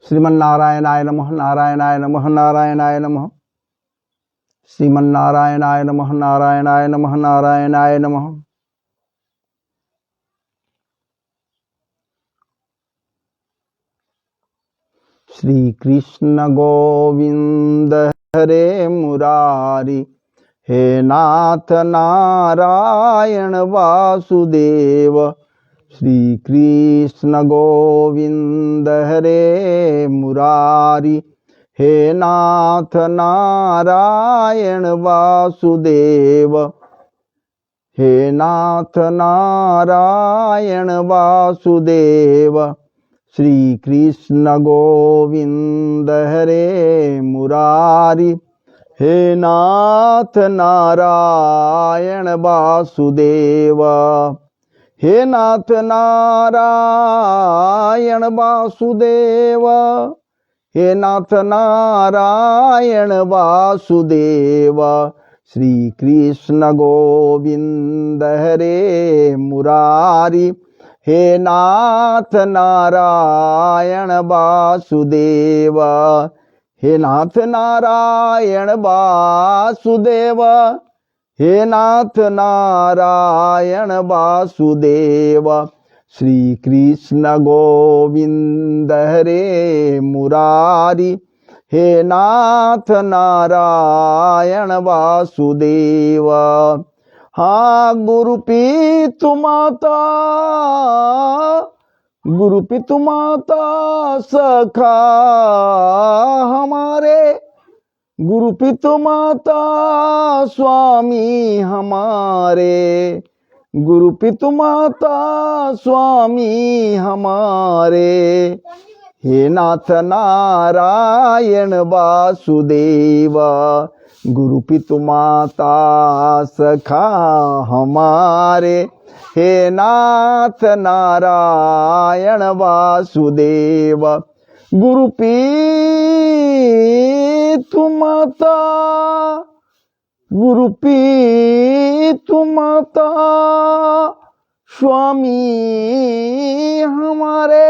श्रीमन्नारायणाय नमः नारायणाय नमः नारायणाय नमः श्रीमन्नारायणाय नमः नारायणाय नमः नारायणाय नमः। श्री कृष्ण गोविंद हरे मुरारी, हे नाथ नारायण वासुदेव। श्री कृष्ण गोविंद हरे मुरारी, हे नाथ नारायण वासुदेव। हे नाथ नारायण वासुदेव। श्री कृष्ण गोविंद हरे मुरारी, हे नाथ नारायण वासुदेव। हे नाथ नारायण वासुदेव। हे नाथ नारायण वासुदेव। श्री कृष्ण गोविंद हरे मुरारी, हे नाथ नारायण वासुदेव। हे नाथ नारायण वासुदेव। हे नाथ नारायण वासुदेव। श्री कृष्ण गोविंद हरे मुरारी, हे नाथ नारायण वासुदेव। हाँ गुरु पितु माता, गुरु पितु माता सखा हमारे, गुरु पितु माता स्वामी हमारे, गुरु पितु माता स्वामी हमारे। हे नाथ नारायण वासुदेव, गुरु पितु माता सखा हमारे। हे नाथ नारायण वासुदेव। गुरु पितु माता, गुरु पितु माता स्वामी हमारे।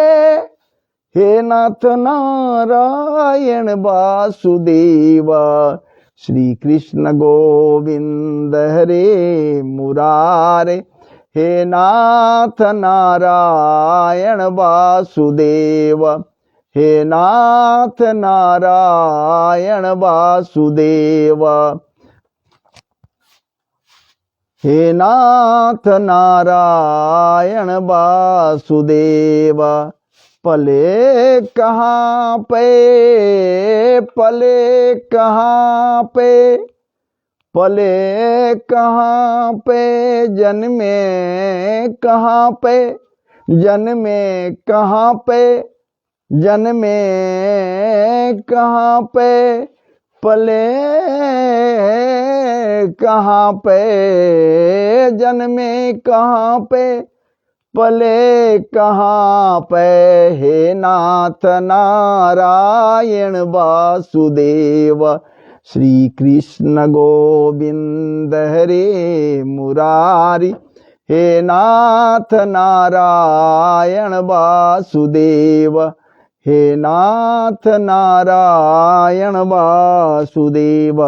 हे नाथ नारायण वासुदेव। श्री कृष्ण गोविंद हरे मुरारे, हे नाथ नारायण वासुदेव। हे नाथ नारायण वासुदेव। हे नाथ नारायण वासुदेव। पले कहाँ पे, पले कहाँ पे, पले कहाँ पे, जन्मे कहाँ पे, जन्मे कहाँ पे, जन्मे कहाँ पे, पले कहाँ पे, जन्मे कहाँ पे, पले कहाँ पे। हे नाथ नारायण वासुदेव। श्री कृष्ण गोविंद हरे मुरारी, हे नाथ नारायण वासुदेव। हे नाथ नारायण वासुदेव।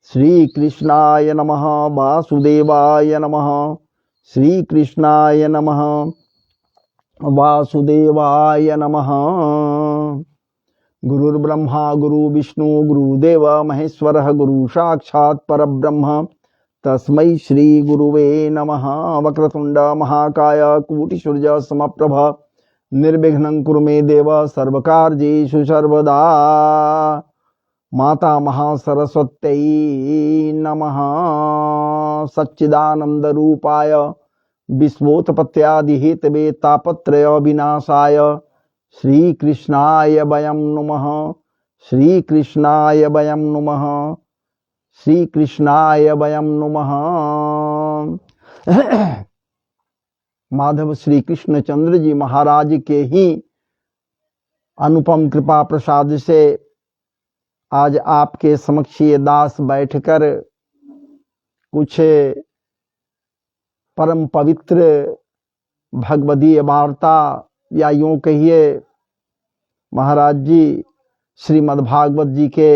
श्री कृष्णाय नमः, वासुदेवाय नमः। श्री कृष्णाय नमः, वासुदेवाय नमः। गुरुर्ब्रह्मा गुरु विष्णु गुरुदेव महेश्वरः, गुरु साक्षात् परब्रह्म तस्मै श्री गुरुवे नमः। वक्रतुंड महाकाय कोटिसूर्य समप्रभ, निर्विघ्नं कुरु मे देव सर्वकार्येषु सर्वदा। माता महासरस्वत्यै नमः। सच्चिदानंद रूपाय विश्वोत्पत्त्यादिहेतवे तापत्रय विनाशाय श्री कृष्णाय वयं नमः। श्री कृष्णाय वयं नमः। श्री कृष्णाय वयं नमः। माधव श्री कृष्ण चंद्र जी महाराज के ही अनुपम कृपा प्रसाद से आज आपके समक्ष ये दास बैठकर कुछ परम पवित्र भगवदीय वार्ता या यूं कहिए महाराज जी श्रीमद् भागवत जी के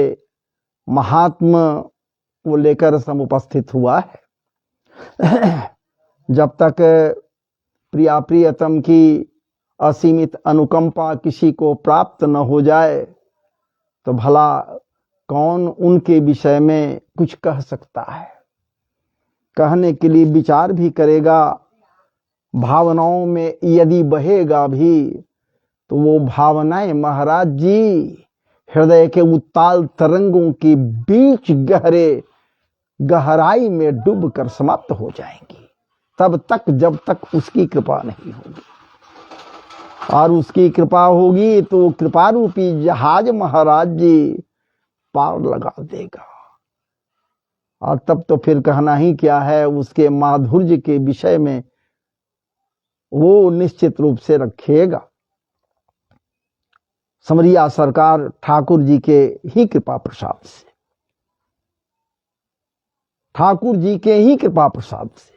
महात्म को लेकर सब उपस्थित हुआ है। जब तक प्रिया प्रियतम की असीमित अनुकंपा किसी को प्राप्त न हो जाए तो भला कौन उनके विषय में कुछ कह सकता है। कहने के लिए विचार भी करेगा, भावनाओं में यदि बहेगा भी तो वो भावनाएं महाराज जी हृदय के उत्ताल तरंगों के बीच गहराई में डूब कर समाप्त हो जाएंगी, तब तक जब तक उसकी कृपा नहीं होगी। और उसकी कृपा होगी तो कृपा रूपी जहाज महाराज जी पार लगा देगा। और तब तो फिर कहना ही क्या है, उसके माधुर्य के विषय में वो निश्चित रूप से रखेगा। समरिया सरकार ठाकुर जी के ही कृपा प्रसाद से, ठाकुर जी के ही कृपा प्रसाद से,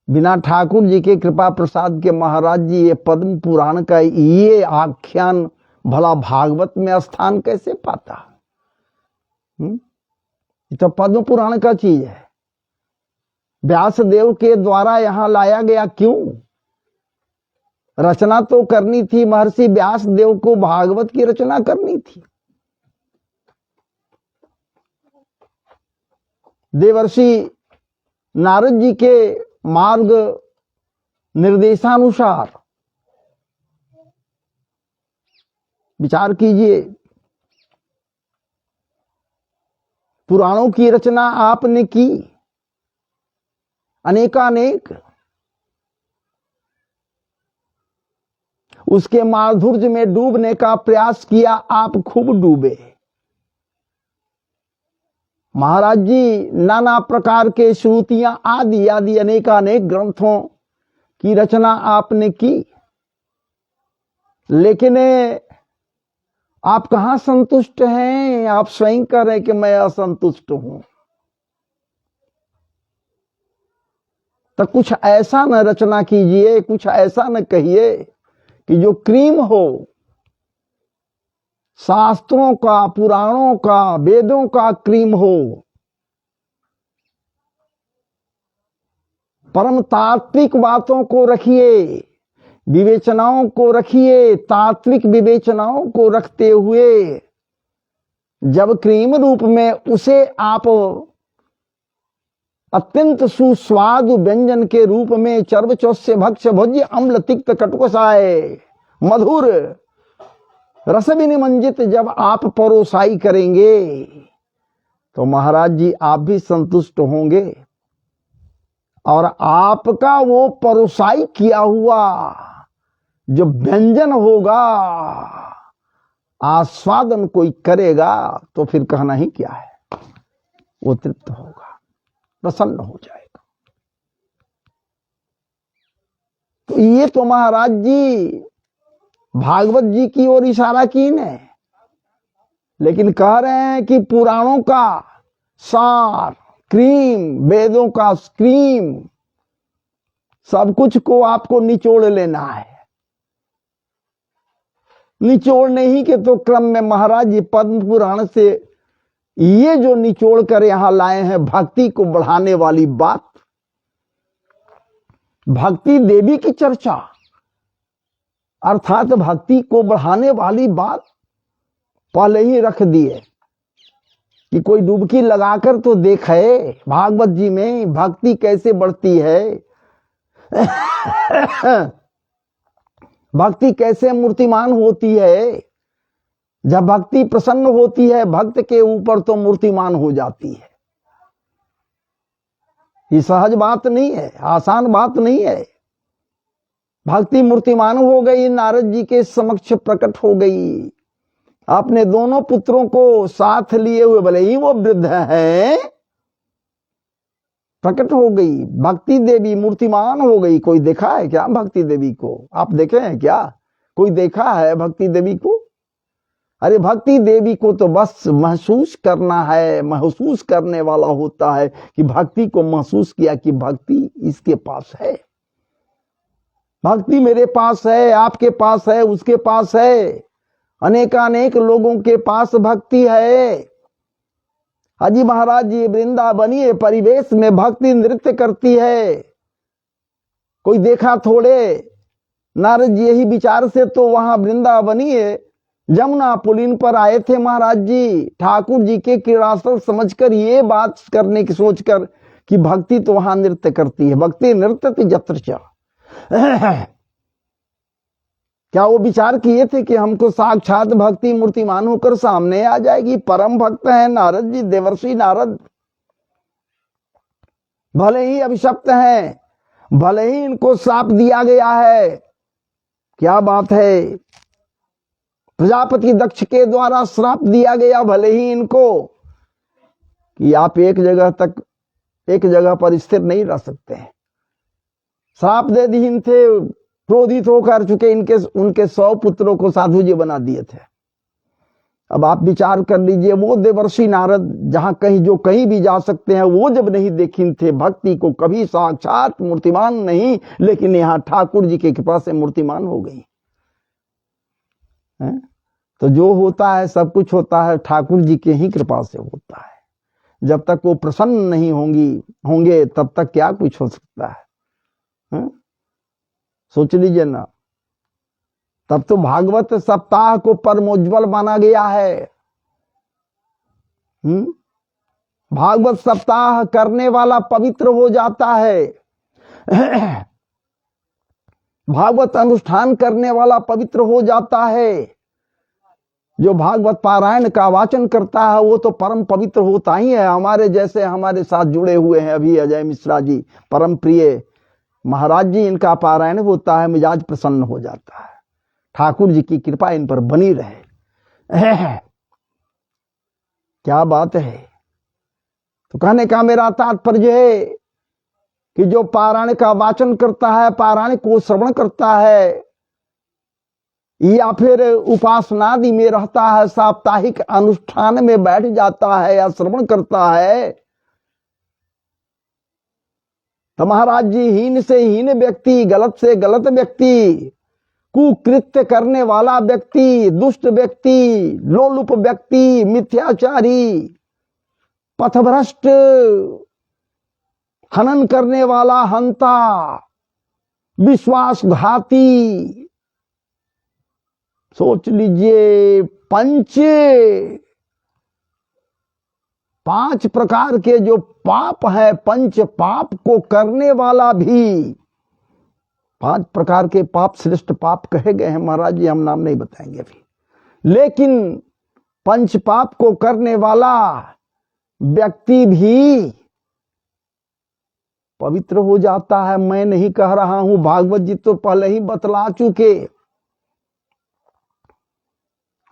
बिना ठाकुर जी के कृपा प्रसाद के महाराज जी ये पद्म पुराण का ये आख्यान भला भागवत में स्थान कैसे पाता? ये तो पद्म पुराण का चीज है, व्यास देव के द्वारा यहां लाया गया। क्यों? रचना तो करनी थी, महर्षि व्यास देव को भागवत की रचना करनी थी। देवर्षि नारद जी के मार्ग निर्देशानुसार विचार कीजिए, पुराणों की रचना आपने की, अनेकानेक, उसके माधुर्य में डूबने का प्रयास किया, आप खूब डूबे। महाराज जी नाना प्रकार के श्रुतियां आदि आदि अनेकानेक ग्रंथों की रचना आपने की, लेकिन आप कहां संतुष्ट हैं? आप स्वयं कह रहे कि मैं असंतुष्ट हूं। तो कुछ ऐसा न रचना कीजिए, कुछ ऐसा न कहिए कि जो क्रीम हो, शास्त्रों का, पुराणों का, वेदों का क्रीम हो। परम तात्विक बातों को रखिए, विवेचनाओं को रखिए, तात्विक विवेचनाओं को रखते हुए जब क्रीम रूप में उसे आप अत्यंत सुस्वाद व्यंजन के रूप में चर्वचौस्य भक्ष भोज्य अम्ल तिक्त कटुकसाय मधुर रस विनिमंजित जब आप परोसाई करेंगे तो महाराज जी आप भी संतुष्ट होंगे, और आपका वो परोसाई किया हुआ जो व्यंजन होगा, आस्वादन कोई करेगा तो फिर कहना ही क्या है, वो तृप्त होगा, प्रसन्न हो जाएगा। तो ये तो महाराज जी भागवत जी की ओर इशारा की ने, लेकिन कह रहे हैं कि पुराणों का सार, क्रीम, वेदों का क्रीम, सब कुछ को आपको निचोड़ लेना है। निचोड़ने ही के तो क्रम में महाराज जी पद्म पुराण से ये जो निचोड़ कर यहां लाए हैं, भक्ति को बढ़ाने वाली बात, भक्ति देवी की चर्चा, अर्थात भक्ति को बढ़ाने वाली बात पहले ही रख दिए कि कोई डुबकी लगाकर तो देखे भागवत जी में भक्ति कैसे बढ़ती है, भक्ति कैसे मूर्तिमान होती है। जब भक्ति प्रसन्न होती है भक्त के ऊपर तो मूर्तिमान हो जाती है। ये सहज बात नहीं है, आसान बात नहीं है। भक्ति मूर्तिमान हो गई, नारद जी के समक्ष प्रकट हो गई, अपने दोनों पुत्रों को साथ लिए हुए, भले ही वो वृद्ध है, प्रकट हो गई। भक्ति देवी मूर्तिमान हो गई। कोई देखा है क्या भक्ति देवी को? आप देखे हैं क्या? कोई देखा है भक्ति देवी को? अरे भक्ति देवी को तो बस महसूस करना है, महसूस करने वाला होता है कि भक्ति को महसूस किया कि भक्ति इसके पास है। भक्ति मेरे पास है, आपके पास है, उसके पास है, अनेकानेक लोगों के पास भक्ति है। हाजी महाराज जी वृंदावनीय परिवेश में भक्ति नृत्य करती है, कोई देखा थोड़े। नारद जी यही विचार से तो वहां वृंदावनीय जमुना पुलिन पर आए थे महाराज जी, ठाकुर जी के क्रीड़ास्थल समझकर, ये बात करने की सोचकर कि भक्ति तो वहां नृत्य करती है। भक्ति नृत्य यत्र च। क्या वो विचार किए थे कि हमको साक्षात भक्ति मूर्तिमान होकर सामने आ जाएगी? परम भक्त हैं नारद जी, देवर्षि नारद। भले ही अभिशप्त हैं, भले ही इनको श्राप दिया गया है, क्या बात है, प्रजापति दक्ष के द्वारा श्राप दिया गया भले ही इनको कि आप एक जगह पर स्थिर नहीं रह सकते। श्राप दे दीन थे, क्रोधित होकर चुके उनके 100 पुत्रों को साधु जी बना दिए थे। अब आप विचार कर लीजिए, वो देवर्षि नारद जहां कहीं भी जा सकते हैं, वो जब नहीं देखी थे भक्ति को, कभी साक्षात मूर्तिमान नहीं, लेकिन यहाँ ठाकुर जी की कृपा से मूर्तिमान हो गई है? तो जो होता है, सब कुछ होता है ठाकुर जी के ही कृपा से होता है। जब तक वो प्रसन्न नहीं होंगे तब तक क्या कुछ हो सकता है? सोच लीजिए ना। तब तो भागवत सप्ताह को परमोज्वल माना गया है। भागवत सप्ताह करने वाला पवित्र हो जाता है। भागवत अनुष्ठान करने वाला पवित्र हो जाता है। जो भागवत पारायण का वाचन करता है वो तो परम पवित्र होता ही है। हमारे जैसे हमारे साथ जुड़े हुए हैं अभी अजय मिश्रा जी, परम प्रिय महाराज जी, इनका पारायण होता है, मिजाज प्रसन्न हो जाता है। ठाकुर जी की कृपा इन पर बनी रहे। क्या बात है। तो कहने का मेरा तात्पर्य है कि जो पारायण का वाचन करता है, पारायण को श्रवण करता है, या फिर उपासनादि में रहता है, साप्ताहिक अनुष्ठान में बैठ जाता है या श्रवण करता है, तो महाराज जी हीन से हीन व्यक्ति, गलत से गलत व्यक्ति, कुकृत्य करने वाला व्यक्ति, दुष्ट व्यक्ति, लोलुप व्यक्ति, मिथ्याचारी, पथभ्रष्ट, हनन करने वाला हंता, विश्वासघाती, सोच लीजिए 5 प्रकार के जो पाप है, 5 पाप को करने वाला भी, 5 प्रकार के पाप श्रेष्ठ पाप कहे गए हैं महाराज जी, हम नाम नहीं बताएंगे अभी, लेकिन 5 पाप को करने वाला व्यक्ति भी पवित्र हो जाता है। मैं नहीं कह रहा हूं, भागवत जी तो पहले ही बतला चुके।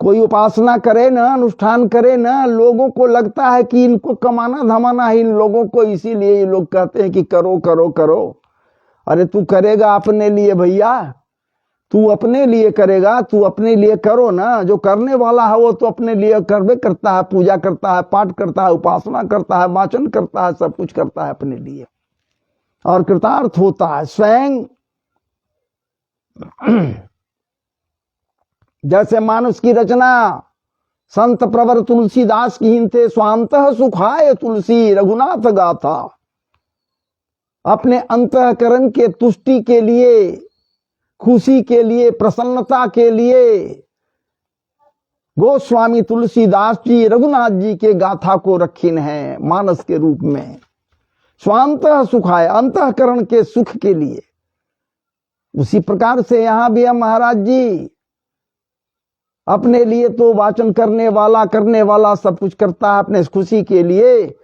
कोई उपासना करे ना, अनुष्ठान करे ना, लोगों को लगता है कि इनको कमाना धमाना है इन लोगों को, इसीलिए ये लोग कहते हैं कि करो करो करो। अरे तू करेगा अपने लिए भैया, तू अपने लिए करेगा, तू अपने लिए करो ना। जो करने वाला है वो तो अपने लिए करवे करता है, पूजा करता है, पाठ करता है, उपासना करता है, वाचन करता है, सब कुछ करता है अपने लिए और कृतार्थ होता है स्वयं। जैसे मानुष की रचना संत प्रवर तुलसीदास की ही थे, स्वांतः सुखाय तुलसी रघुनाथ गाथा। अपने अंतःकरण के तुष्टि के लिए, खुशी के लिए, प्रसन्नता के लिए गोस्वामी तुलसीदास जी रघुनाथ जी के गाथा को रखीन है मानस के रूप में। स्वांतः सुखाय, अंतःकरण के सुख के लिए। उसी प्रकार से यहां भी हम महाराज जी अपने लिए तो वाचन करने वाला सब कुछ करता है अपने खुशी के लिए,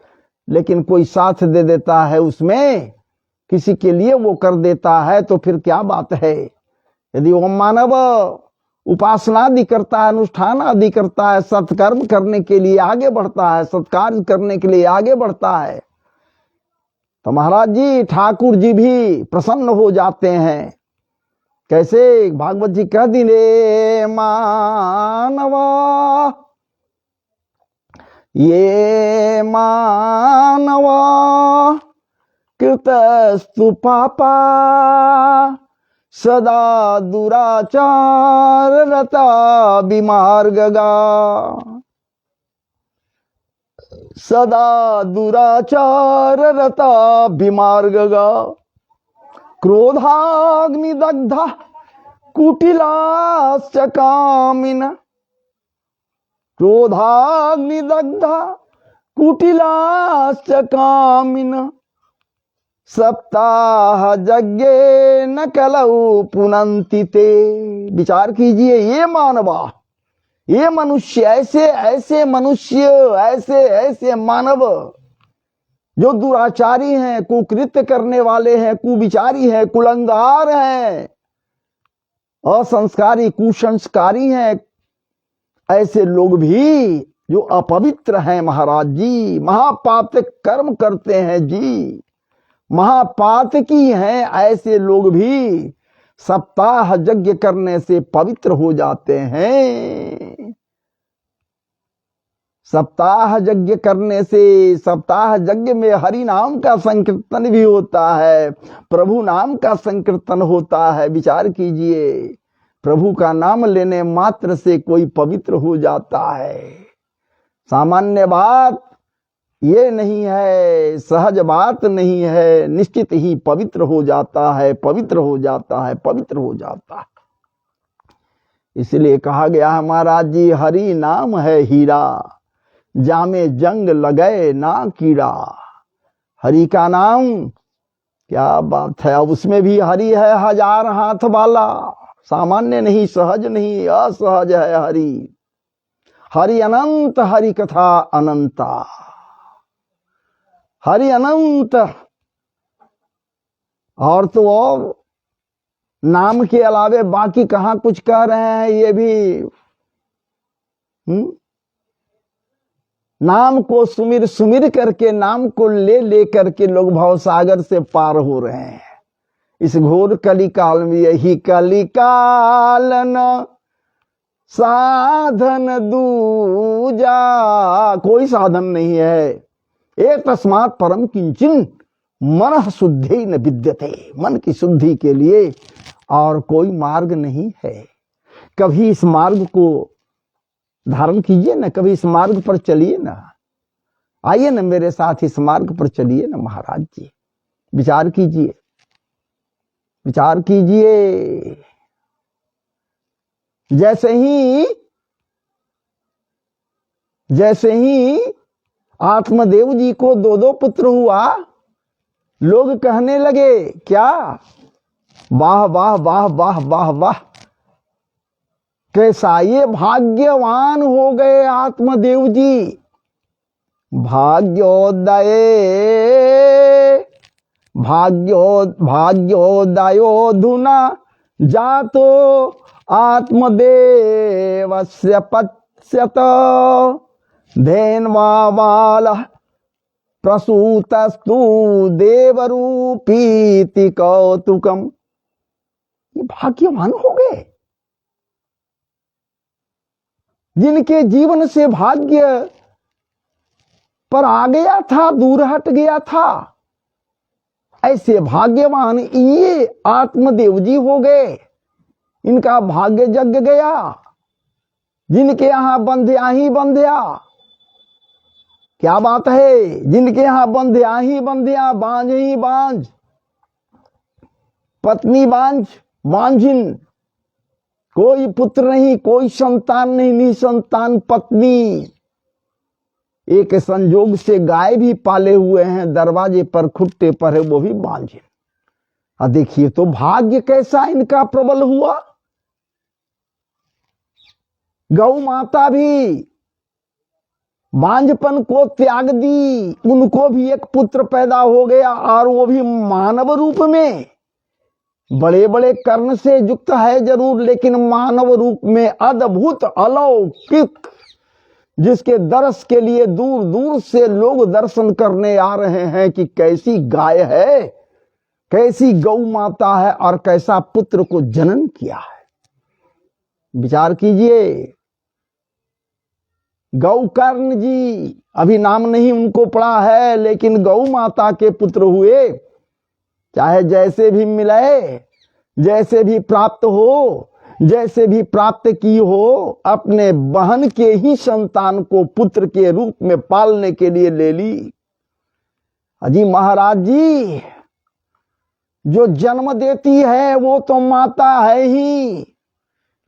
लेकिन कोई साथ दे देता है उसमें, किसी के लिए वो कर देता है, तो फिर क्या बात है। यदि वो मानव उपासना आदि करता है, अनुष्ठान आदि करता है, सत्कर्म करने के लिए आगे बढ़ता है, सत्कार्य करने के लिए आगे बढ़ता है, तो महाराज जी ठाकुर जी भी प्रसन्न हो जाते हैं। कैसे भागवत जी कह दिले, मानवा ये मानवा कृतस्तु पापा सदा दुराचार रता विमार्गगा, सदा दुराचार रता विमार्गगा, क्रोधाग्निदग्धा कुटिलाश्च कामिन, क्रोधाग्निदग्धा कुटिलाश्च कामिन, सप्ताह यज्ञे न कलौ पुनन्ति ते। विचार कीजिए, ये मानवा, ये मनुष्य, ऐसे ऐसे मनुष्य, ऐसे ऐसे मानव जो दुराचारी हैं, कुकृत्य करने वाले हैं, कुविचारी हैं, कुलंगार हैं, असंस्कारी कुसंस्कारी हैं, ऐसे लोग भी जो अपवित्र हैं महाराज जी, महापातक कर्म करते हैं जी, महापातकी हैं, ऐसे लोग भी सप्ताह यज्ञ करने से पवित्र हो जाते हैं। सप्ताह यज्ञ करने से, सप्ताह यज्ञ में हरि नाम का संकीर्तन भी होता है, प्रभु नाम का संकीर्तन होता है। विचार कीजिए, प्रभु का नाम लेने मात्र से कोई पवित्र हो जाता है। सामान्य बात ये नहीं है, सहज बात नहीं है, निश्चित ही पवित्र हो जाता है, पवित्र हो जाता है, पवित्र हो जाता है। इसलिए कहा गया है महाराज जी, हरि नाम है हीरा, जामे जंग लगे ना कीड़ा। हरि का नाम क्या बात है। अब उसमें भी हरि है हजार हाथ वाला, सामान्य नहीं, सहज नहीं, असहज है हरि। हरि अनंत, हरि कथा अनंता, हरि अनंत। और तो और नाम के अलावे बाकी कहां कुछ कह रहे हैं ये भी। नाम को सुमिर सुमिर करके, नाम को ले ले करके लोग भवसागर से पार हो रहे हैं। इस घोर कलिकाल में यही कलिकाल न साधन दूजा, कोई साधन नहीं है। एक तस्मात् परम किंचन मन शुद्धि न विद्यते, मन की शुद्धि के लिए और कोई मार्ग नहीं है। कभी इस मार्ग को धारण कीजिए ना, कभी इस मार्ग पर चलिए ना, आइए ना मेरे साथ इस मार्ग पर चलिए ना महाराज जी। विचार कीजिए, विचार कीजिए। जैसे ही आत्मदेव जी को दो दो पुत्र हुआ, लोग कहने लगे क्या, वाह वाह वाह वाह वाह वाह, कैसा ये भाग्यवान हो गए आत्मदेव जी। भाग्योदय भाग्योदयोधुना जातो आत्मदेवस्य पश्यत धेन्वावाल प्रसूतस्तु देवरूपीति कौतुकम। ये भाग्यवान हो गए जिनके जीवन से भाग्य पर आ गया था, दूर हट गया था। ऐसे भाग्यवान ये आत्मदेव जी हो गए, इनका भाग्य जग गया। जिनके यहां बंध्या ही बंध्या, क्या बात है, जिनके यहां बंध्या ही बंध्या, बांझ ही बांझ, पत्नी बांझ, बांझिन, कोई पुत्र नहीं, कोई संतान नहीं, निसंतान पत्नी। एक संजोग से गाय भी पाले हुए हैं, दरवाजे पर खुट्टे पर है, वो भी बांझिन। अब देखिए तो भाग्य कैसा इनका प्रबल हुआ। गौ माता भी बांझपन को त्याग दी, उनको भी एक पुत्र पैदा हो गया, और वो भी मानव रूप में। बड़े बड़े कर्ण से युक्त है जरूर, लेकिन मानव रूप में अद्भुत अलौकिक, जिसके दर्श के लिए दूर दूर से लोग दर्शन करने आ रहे हैं कि कैसी गाय है, कैसी गौ माता है, और कैसा पुत्र को जनन किया है। विचार कीजिए। गौकर्ण जी, अभी नाम नहीं उनको पड़ा है, लेकिन गौ माता के पुत्र हुए। चाहे जैसे भी मिले, जैसे भी प्राप्त की हो, अपने बहन के ही संतान को पुत्र के रूप में पालने के लिए ले ली। अजी महाराज जी, जो जन्म देती है वो तो माता है ही,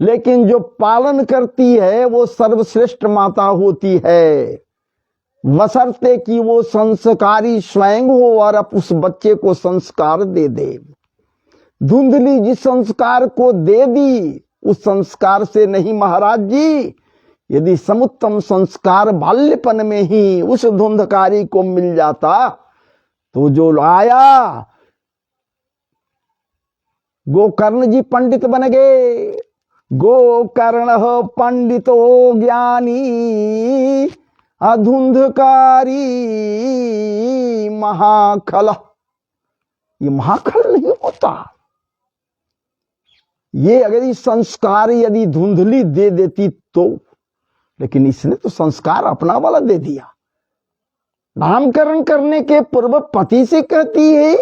लेकिन जो पालन करती है वो सर्वश्रेष्ठ माता होती है, बशर्ते कि वो संस्कारी स्वयं हो और अब उस बच्चे को संस्कार दे दे। धुंधली जिस संस्कार को दे दी उस संस्कार से नहीं महाराज जी। यदि समुत्तम संस्कार बाल्यपन में ही उस धुंधकारी को मिल जाता तो जो आया गोकर्ण जी पंडित बन गए। गोकर्ण पंडितो ज्ञानी अधुंधकारी महाखल। ये महाखल नहीं होता। ये अगर ये संस्कार यदि धुंधली दे देती तो, लेकिन इसने तो संस्कार अपना वाला दे दिया। नामकरण करने के पूर्व पति से कहती है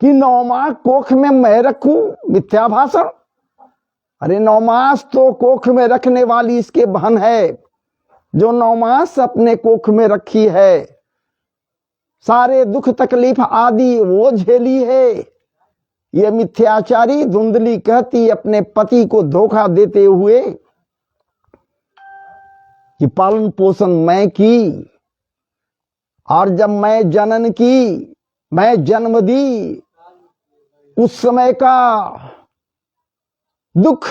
कि 9 माह कोख में मैं रखूं। मिथ्या भाषण। अरे 9 मास तो कोख में रखने वाली इसके बहन है, जो 9 मास अपने कोख में रखी है। सारे दुख तकलीफ आदि वो झेली है। ये मिथ्याचारी धुंधली कहती अपने पति को धोखा देते हुए कि पालन पोषण मैं की, और जब मैं जनन की, मैं जन्म दी, उस समय का दुख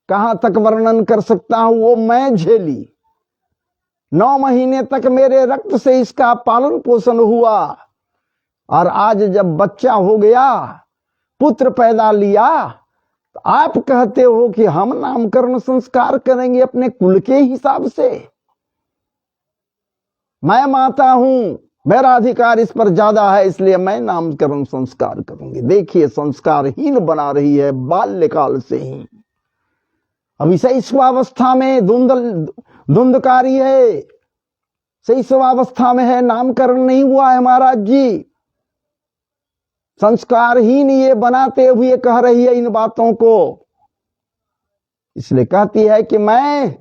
कहां तक वर्णन कर सकता हूं, वो मैं झेली। 9 महीने तक मेरे रक्त से इसका पालन पोषण हुआ, और आज जब बच्चा हो गया, पुत्र पैदा लिया, तो आप कहते हो कि हम नामकरण संस्कार करेंगे अपने कुल के हिसाब से। मैं माता हूं, मेरा अधिकार इस पर ज्यादा है, इसलिए मैं नामकरण संस्कार करूंगी। देखिए संस्कारहीन बना रही है बाल्यकाल से ही। अभी शैशवावस्था में धुंधकारी है, शैशवावस्था में है, नामकरण नहीं हुआ है महाराज जी। संस्कारहीन ये बनाते हुए कह रही है इन बातों को। इसलिए कहती है कि मैं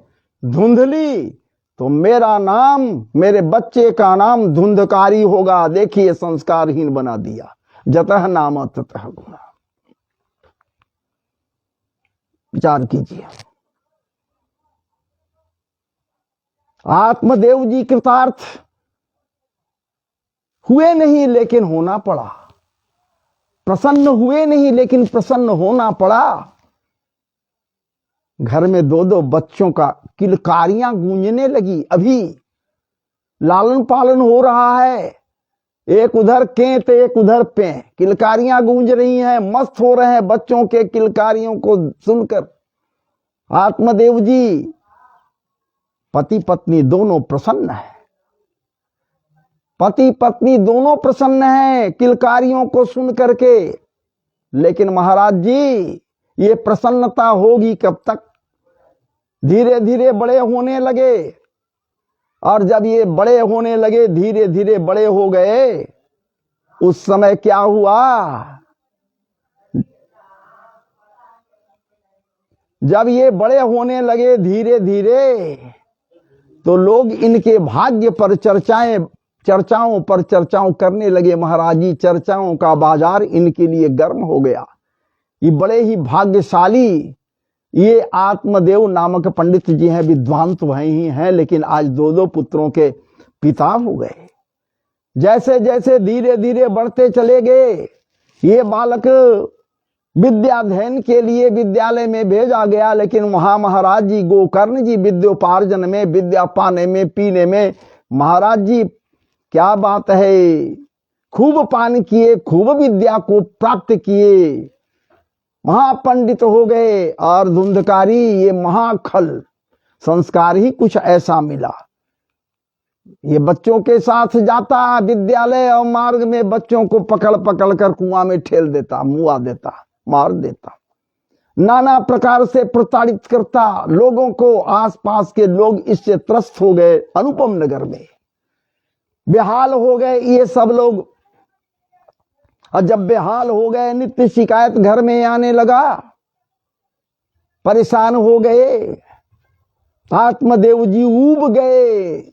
धुंधली तो मेरा नाम, मेरे बच्चे का नाम धुंधकारी होगा। देखिए संस्कारहीन बना दिया। जतः नाम ततः गुण। विचार कीजिए। आत्मदेव जी कृतार्थ हुए नहीं लेकिन होना पड़ा। प्रसन्न हुए नहीं लेकिन प्रसन्न होना पड़ा। घर में 2-2 बच्चों का किलकारियां गूंजने लगी। अभी लालन पालन हो रहा है, एक उधर केंत एक उधर पे, किलकारियां गूंज रही हैं, मस्त हो रहे हैं बच्चों के किलकारियों को सुनकर। आत्मदेव जी पति पत्नी दोनों प्रसन्न है। पति पत्नी दोनों प्रसन्न हैं किलकारियों को सुन करके। लेकिन महाराज जी ये प्रसन्नता होगी कब तक? धीरे धीरे बड़े होने लगे, और जब ये बड़े होने लगे, धीरे धीरे बड़े हो गए, उस समय क्या हुआ? जब ये बड़े होने लगे धीरे धीरे, तो लोग इनके भाग्य पर चर्चाओं पर चर्चाओं करने लगे। महाराज जी चर्चाओं का बाजार इनके लिए गर्म हो गया। ये बड़े ही भाग्यशाली ये आत्मदेव नामक पंडित जी हैं। विद्वान तो वही ही हैं, लेकिन आज 2-2 पुत्रों के पिता हो गए। जैसे जैसे धीरे धीरे बढ़ते चले गए, ये बालक विद्याध्ययन के लिए विद्यालय में भेजा गया। लेकिन वहां महाराज जी गोकर्ण जी विद्योपार्जन में, विद्या पाने में, पीने में, महाराज जी क्या बात है, खूब पान किए, खूब विद्या को प्राप्त किए, महापंडित हो गए। और धुंधकारी ये महाखल संस्कार ही कुछ ऐसा मिला। ये बच्चों के साथ जाता विद्यालय, और मार्ग में बच्चों को पकड़ पकड़ कर कुआं में ठेल देता, मुआ देता, मार देता, नाना प्रकार से प्रताड़ित करता लोगों को। आसपास के लोग इससे त्रस्त हो गए। अनुपम नगर में बेहाल हो गए ये सब लोग। और जब बेहाल हो गए, नित्य शिकायत घर में आने लगा, परेशान हो गए, आत्मदेव जी ऊब गए।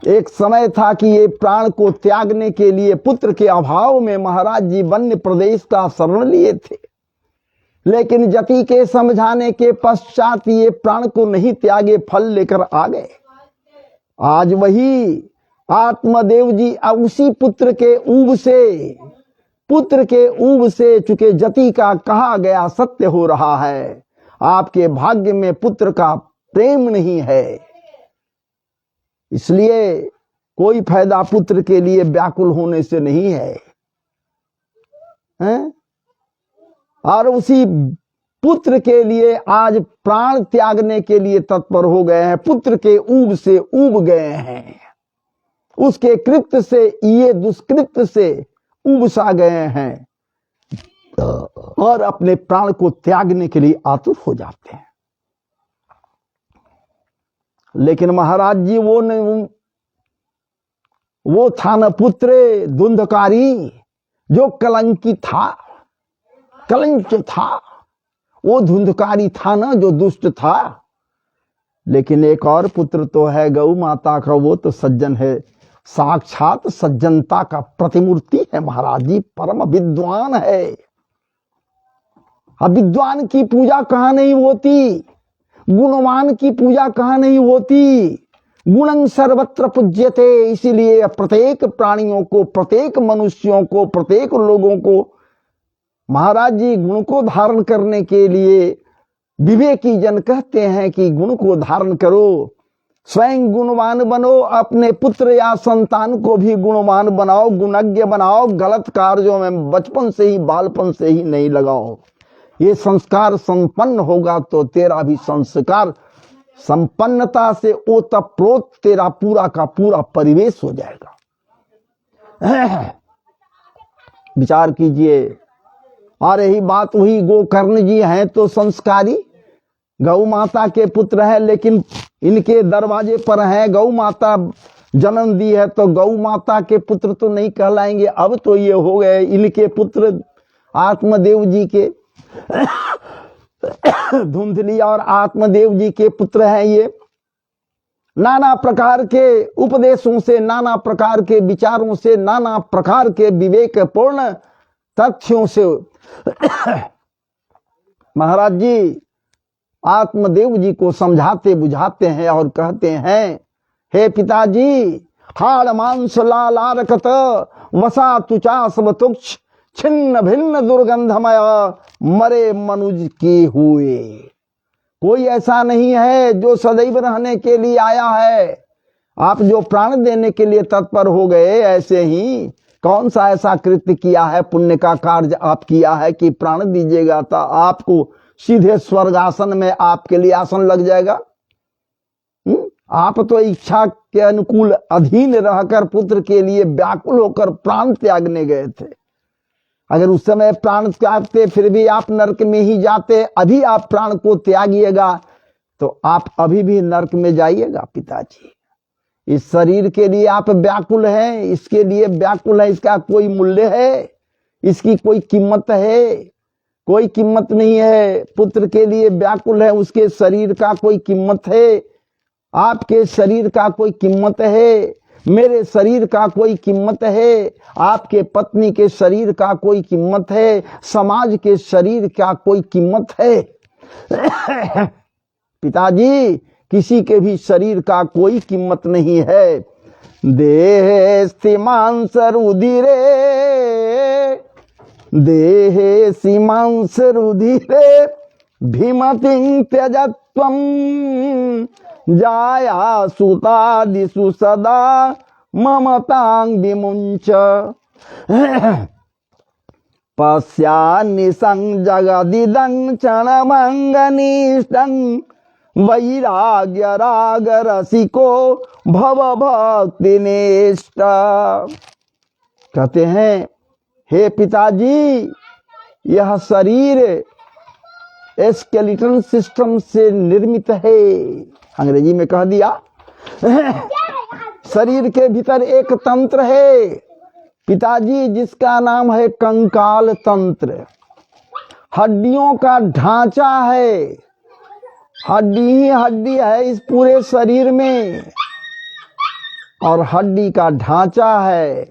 एक समय था कि ये प्राण को त्यागने के लिए पुत्र के अभाव में महाराज जी वन्य प्रदेश का शरण लिए थे, लेकिन जति के समझाने के पश्चात ये प्राण को नहीं त्यागे, फल लेकर आ गए। आज वही आत्मदेव जी उसी पुत्र के ऊब से चूंकि जति का कहा गया सत्य हो रहा है। आपके भाग्य में पुत्र का प्रेम नहीं है, इसलिए कोई फायदा पुत्र के लिए व्याकुल होने से नहीं है, हैं? और उसी पुत्र के लिए आज प्राण त्यागने के लिए तत्पर हो गए हैं। पुत्र के ऊब से ऊब गए हैं, उसके कृत्य से, ये दुष्कृत्य से ऊब-सा गए हैं और अपने प्राण को त्यागने के लिए आतुर हो जाते हैं। लेकिन महाराज जी वो था न पुत्र धुंधकारी, जो कलंकित था, कलंक था, वो धुंधकारी था ना, जो दुष्ट था। लेकिन एक और पुत्र तो है गौ माता का, वो तो सज्जन है, साक्षात सज्जनता का प्रतिमूर्ति है। महाराज जी परम विद्वान है। अब विद्वान की पूजा कहाँ नहीं होती, गुणवान की पूजा कहाँ नहीं होती। गुणं सर्वत्र पूज्यते, इसीलिए प्रत्येक प्राणियों को, प्रत्येक मनुष्यों को, प्रत्येक लोगों को महाराज जी गुण को धारण करने के लिए विवेकी जन कहते हैं कि गुण को धारण करो, स्वयं गुणवान बनो, अपने पुत्र या संतान को भी गुणवान बनाओ, गुणज्ञ बनाओ, गलत कार्यों में बचपन से ही, बालपन से ही नहीं लगाओ। ये संस्कार संपन्न होगा तो तेरा भी संस्कार संपन्नता से ओतप्रोत तेरा पूरा का पूरा परिवेश हो जाएगा। विचार कीजिए। और यही बात वही गोकर्ण जी हैं तो संस्कारी, गौ माता के पुत्र है, लेकिन इनके दरवाजे पर है, गौ माता जन्म दी है तो गौ माता के पुत्र तो नहीं कहलाएंगे। अब तो ये हो गए इनके पुत्र, आत्मदेव जी के धुंधली और आत्मदेव जी के पुत्र हैं ये। नाना प्रकार के उपदेशों से, नाना प्रकार के विचारों से, नाना प्रकार के विवेकपूर्ण तथ्यों से महाराज जी आत्मदेव जी को समझाते बुझाते हैं और कहते हैं, हे पिताजी, हाड़ मांस लालारकत वसा तुचा सब तुक्ष छिन्न भिन्न दुर्गंधमय मरे मनुज के हुए। कोई ऐसा नहीं है जो सदैव रहने के लिए आया है। आप जो प्राण देने के लिए तत्पर हो गए, ऐसे ही कौन सा ऐसा कृत्य किया है, पुण्य का कार्य आप किया है कि प्राण दीजिएगा तो आपको सीधे स्वर्गासन में आपके लिए आसन लग जाएगा। आप तो इच्छा के अनुकूल अधीन रहकर पुत्र के लिए व्याकुल होकर प्राण त्यागने गए थे। अगर उस समय प्राण त्यागते फिर भी आप नरक में ही जाते, अभी आप प्राण को त्यागिएगा तो आप अभी भी नरक में जाइएगा। पिताजी, इस शरीर के लिए आप व्याकुल हैं, इसके लिए व्याकुल है, इसका कोई मूल्य है, इसकी कोई कीमत है? कोई कीमत नहीं है। पुत्र के लिए व्याकुल है, उसके शरीर का कोई कीमत है? आपके शरीर का कोई कीमत है? मेरे शरीर का कोई कीमत है? आपके पत्नी के शरीर का कोई कीमत है? समाज के शरीर का कोई कीमत है? पिताजी, किसी के भी शरीर का कोई कीमत नहीं है। देह सीमांस रुधिरे, देहे सीमांस रुधिरे भीमतिं त्यजत्वं जाया सुतादिषु सदा ममतां विमुञ्च पश्यान्निशं जगदिदं क्षणमङ्गनिष्ठं वैराग्य राग रसिको भव भक्ति निष्ठा। कहते हैं, हे पिताजी, यह शरीर स्केलेटन सिस्टम से निर्मित है। अंग्रेजी में कह दिया। शरीर के भीतर एक तंत्र है, पिताजी, जिसका नाम है कंकाल तंत्र, हड्डियों का ढांचा है, हड्डी ही हड्डी है इस पूरे शरीर में, और हड्डी का ढांचा है,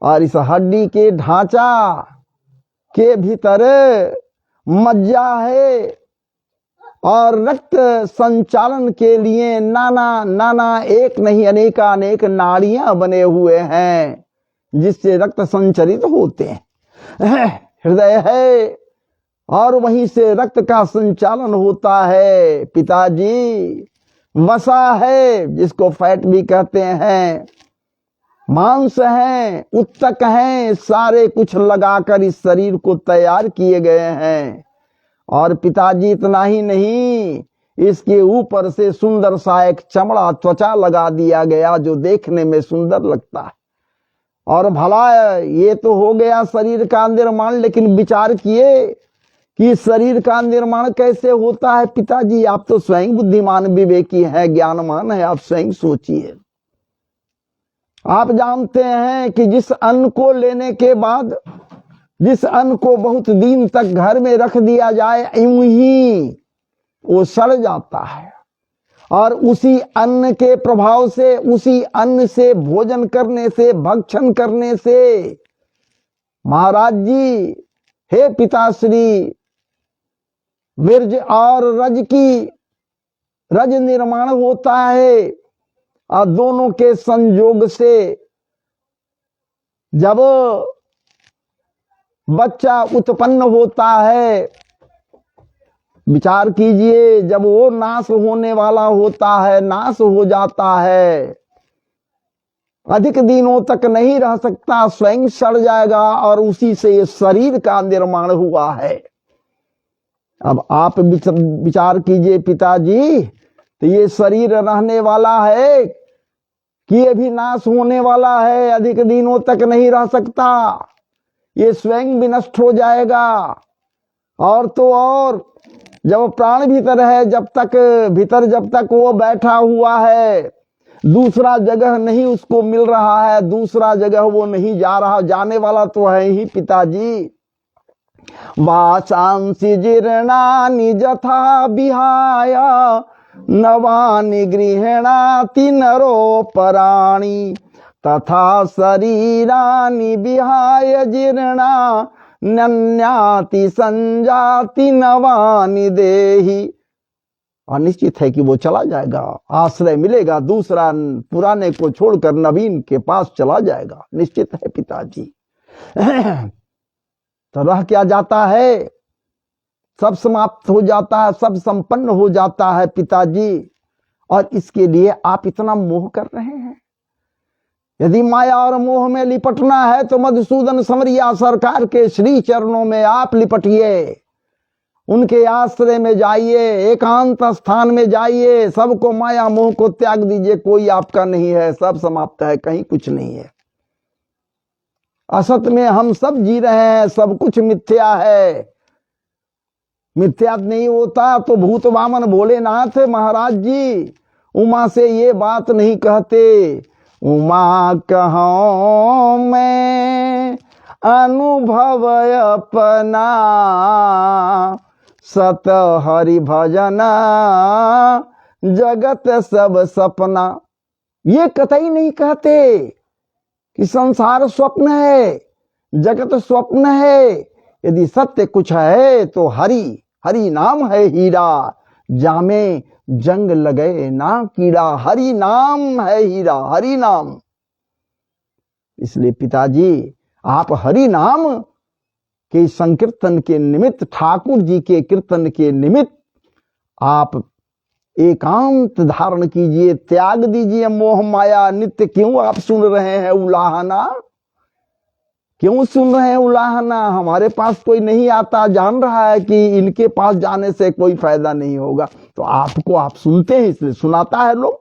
और इस हड्डी के ढांचा के भीतर मज्जा है, और रक्त संचालन के लिए नाना एक नहीं अनेक नाड़ियां बने हुए हैं जिससे रक्त संचरित होते हैं। हृदय है और वहीं से रक्त का संचालन होता है। पिताजी, वसा है जिसको फैट भी कहते हैं, मांस है, उत्तक है, सारे कुछ लगाकर इस शरीर को तैयार किए गए हैं। और पिताजी, इतना ही नहीं, इसके ऊपर से सुंदर सा एक चमड़ा त्वचा लगा दिया गया जो देखने में सुंदर लगता है। और भला ये तो हो गया शरीर का निर्माण, लेकिन विचार किए कि शरीर का निर्माण कैसे होता है। पिताजी, आप तो स्वयं बुद्धिमान विवेकी हैं, ज्ञानमान है, आप स्वयं सोचिए। आप जानते हैं कि जिस अन्न को लेने के बाद, जिस अन्न को बहुत दिन तक घर में रख दिया जाए, यूं ही वो सड़ जाता है, और उसी अन्न के प्रभाव से, उसी अन्न से भोजन करने से, भक्षण करने से, महाराज जी, हे पिताश्री, वीर्य और रज निर्माण होता है। और दोनों के संयोग से जब बच्चा उत्पन्न होता है, विचार कीजिए, जब वो नाश होने वाला होता है, नाश हो जाता है, अधिक दिनों तक नहीं रह सकता, स्वयं सड़ जाएगा, और उसी से ये शरीर का निर्माण हुआ है। अब आप विचार कीजिए पिताजी, तो ये शरीर रहने वाला है कि ये भी नाश होने वाला है, अधिक दिनों तक नहीं रह सकता, ये स्वयं भी नष्ट हो जाएगा। और तो और जब प्राण भीतर है, जब तक वो बैठा हुआ है, दूसरा जगह नहीं उसको मिल रहा है, दूसरा जगह वो नहीं जा रहा, जाने वाला तो है ही पिताजी। वाचांसि जीर्णानि जथा विहाय नवानि गृह्णाति नरोपराणि तथा शरीरानि विहाय जीर्णा नन्याति संजाति नवानि देहि। और निश्चित है कि वो चला जाएगा, आश्रय मिलेगा, दूसरा पुराने को छोड़कर नवीन के पास चला जाएगा, निश्चित है पिताजी। तो रह क्या जाता है, सब समाप्त हो जाता है, सब संपन्न हो जाता है पिताजी। और इसके लिए आप इतना मोह कर रहे हैं। यदि माया और मोह में लिपटना है तो मधुसूदन समरिया सरकार के श्री चरणों में आप लिपटिए, उनके आश्रय में जाइए, एकांत स्थान में जाइए, सबको माया मोह को त्याग दीजिए, कोई आपका नहीं है, सब समाप्त है, कहीं कुछ नहीं है। असत में हम सब जी रहे हैं, सब कुछ मिथ्या है। मिथ्या नहीं होता तो भूत वामन भोलेनाथ महाराज जी उमा से ये बात नहीं कहते। उमा कहूं मैं अनुभव अपना, सत हरि भजना जगत सब सपना। ये कतई नहीं कहते कि संसार स्वप्न है, जगत स्वप्न है। यदि सत्य कुछ है तो हरि नाम है हीरा, जामे जंग लगे ना कीड़ा। हरि नाम है हीरा, हरि नाम। इसलिए पिताजी, आप हरि नाम के संकीर्तन के निमित्त, ठाकुर जी के कीर्तन के निमित्त आप एकांत धारण कीजिए, त्याग दीजिए मोह माया। नित्य क्यों आप सुन रहे हैं उलाहना, क्यों सुन रहे हैं उलाहना? हमारे पास कोई नहीं आता, जान रहा है कि इनके पास जाने से कोई फायदा नहीं होगा, तो आपको आप सुनते हैं इसलिए सुनाता है लोग।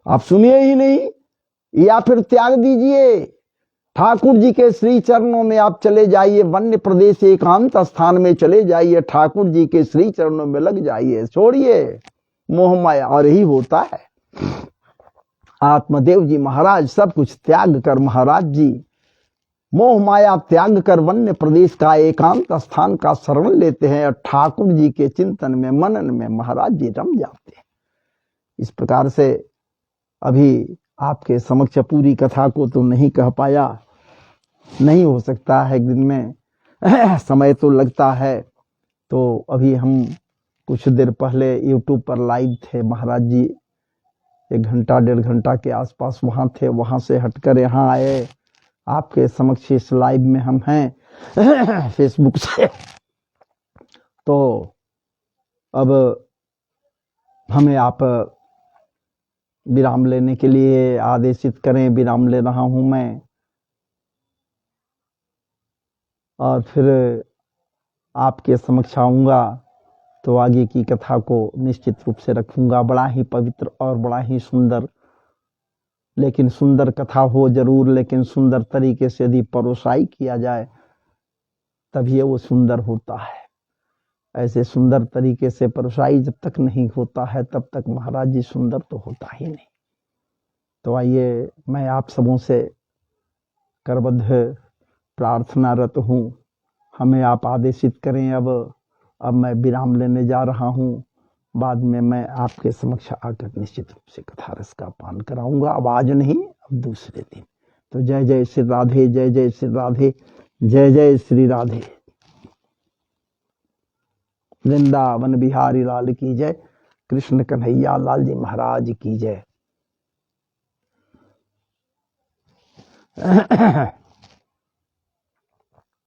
आप सुनिए ही नहीं, या फिर त्याग दीजिए, ठाकुर जी के श्री चरणों में आप चले जाइए, वन्य प्रदेश एकांत स्थान में चले जाइए, ठाकुर जी के श्री चरणों में लग जाइए, छोड़िए मोह माया। और यही होता है। आत्मदेव जी महाराज सब कुछ त्याग कर महाराज जी मोह माया त्याग कर वन्य प्रदेश का एकांत स्थान का शरण लेते हैं और ठाकुर जी के चिंतन में मनन में महाराज जी रम जाते हैं। इस प्रकार से अभी आपके समक्ष पूरी कथा को तो नहीं कह पाया, नहीं हो सकता है एक दिन में, समय तो लगता है। तो अभी हम कुछ देर पहले YouTube पर लाइव थे, महाराज जी 1 घंटा 1.5 घंटा के आसपास वहां थे, वहां से हटकर यहाँ आए, आपके समक्ष इस लाइव में हम हैं फेसबुक से। तो अब हमें आप विराम लेने के लिए आदेशित करें। विराम ले रहा हूं मैं, और फिर आपके समक्ष आऊंगा तो आगे की कथा को निश्चित रूप से रखूंगा। बड़ा ही पवित्र और बड़ा ही सुंदर, लेकिन सुंदर कथा हो जरूर, लेकिन सुंदर तरीके से यदि परोसाई किया जाए तभी वो सुंदर होता है। ऐसे सुंदर तरीके से परोसाई जब तक नहीं होता है तब तक महाराज जी सुंदर तो होता ही नहीं। तो आइए, मैं आप सबों से करबद्ध प्रार्थनारत हूँ, हमें आप आदेशित करें। अब मैं विराम लेने जा रहा हूँ। बाद में मैं आपके समक्ष आकर निश्चित रूप से कथा रस का पान कराऊंगा। अब आज नहीं, अब दूसरे दिन। तो जय जय श्री राधे, जय जय श्री राधे, जय जय श्री राधे। वृंदावन बिहारी लाल की जय, कृष्ण कन्हैया लाल जी महाराज की जय।